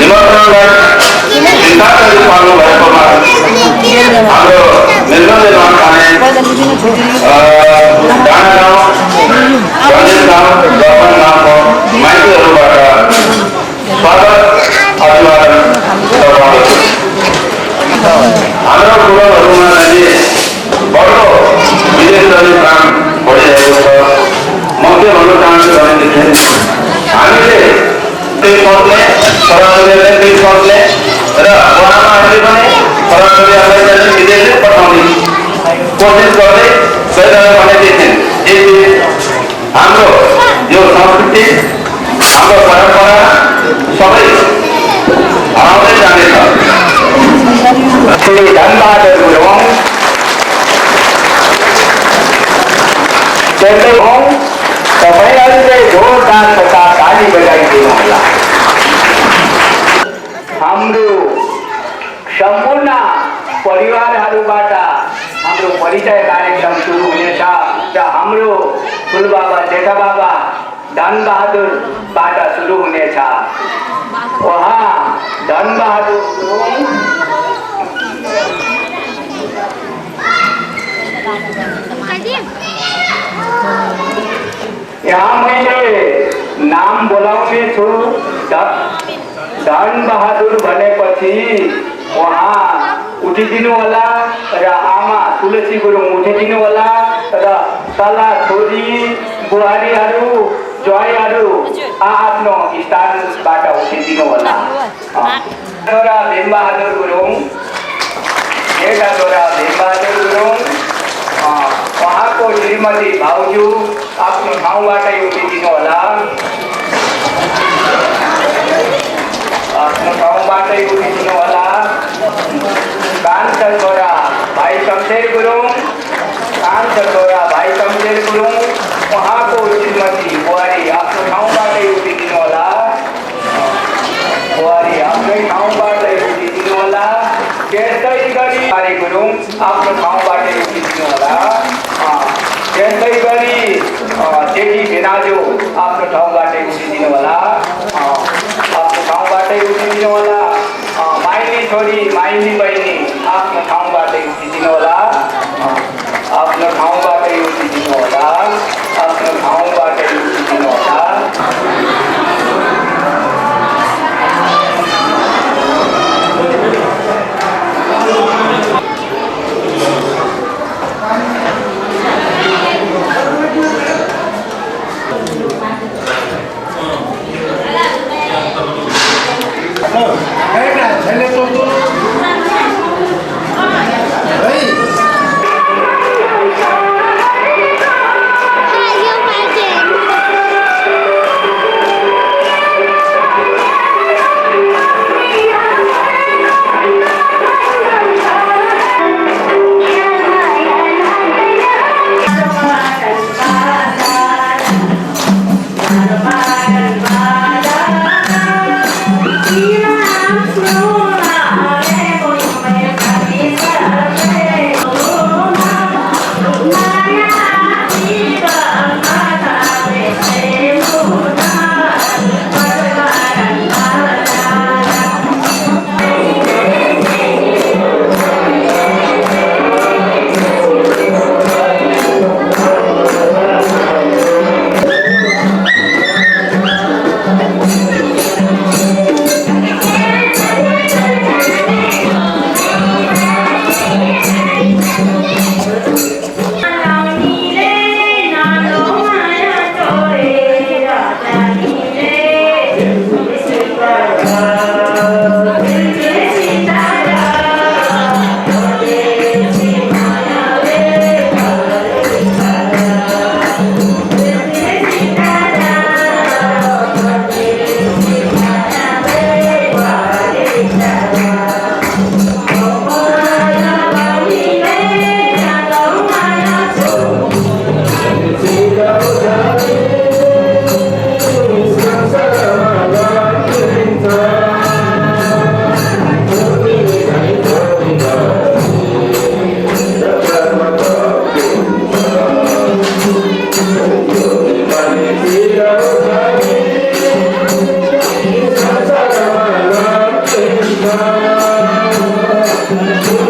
निमन्त्रणलाई पाल्नु भएकोमा हाम्रो मेलबर्न खाने डाँडा गाउँ रञ्जित गाउँ दर्पण गाउँको मान्छेहरूबाट स्वागत अभिवादन गराउँदछु। हाम्रो गुरुहरूमा अहिले बढ्दो विदेश जाने काम भइरहेको छ। म के भन्न चाहन्छु भनेदेखि हामीले त्यही सोच्ने, छोराछोरीहरूले त्यही सोच्ने र उहाँहरूले पनि छोराछोरीहरूलाई चाहिँ विदेशै पठाउने कोसिस गर्दै गइरह्यो भनेदेखि हाम्रो यो संस्कृति, हाम्रो परम्परा सबै हराउँदै जानेछ। श्री धनबहादुर गुरुङ तपाईँहरूले जोरदार तथा ताली बजाइदिनु होला। हाम्रो सम्पूर्ण परिवारहरूबाट हाम्रो परिचय कार्यक्रम सुरु हुनेछ र हाम्रो ठुलबाबा जेठाबाबा धनबहादुरबाट सुरु हुनेछ। उहाँ धनबहादुर गुरुङ यहाँ मैले नाम बोलाउने छु। धनबहादुर भनेपछि उहाँ उठिदिनु होला र आमा तुलसी गुरुङ उठिदिनु होला र तला छोरी बुहारीहरू ज्वाइँहरू आफ्नो स्थानबाट उठिदिनु होला। छोरा भीमबहादुर गुरुङ, एउटा छोरा भीमबहादुर गुरुङ, उहाँको श्रीमती भाउजू आफ्नो ठाउँबाटै उठिदिनु होला। आफ्नो ठाउँबाटै उठिदिनु होला। कान्छा छोरा भाइ शमशेर गुरुङ, कान्छा छोरा भाइ शमशेर गुरुङ, उहाँको श्रीमती बुहारी आफ्नो ठाउँबाटै उठिदिनु होला। बुहारी आफ्नै ठाउँबाटै उठिदिनु होला। त्यस्तै गरी भाइ गुरुङ आफ्नो ठाउँबाटै उठिदिनु होला। त्यस्तै गरी जेठी भेनाजु आफ्नो ठाउँबाटै उठिदिनु होला। आफ्नो ठाउँबाटै उठिदिनु होला। माइली छोरी माइली बहिनी आफ्नो ठाउँबाटै उठिदिनु होला। आफ्नो ठाउँबाटै उठिदिनु होला। आफ्नो ठाउँबाटै उठिदिनु होला। Thank you.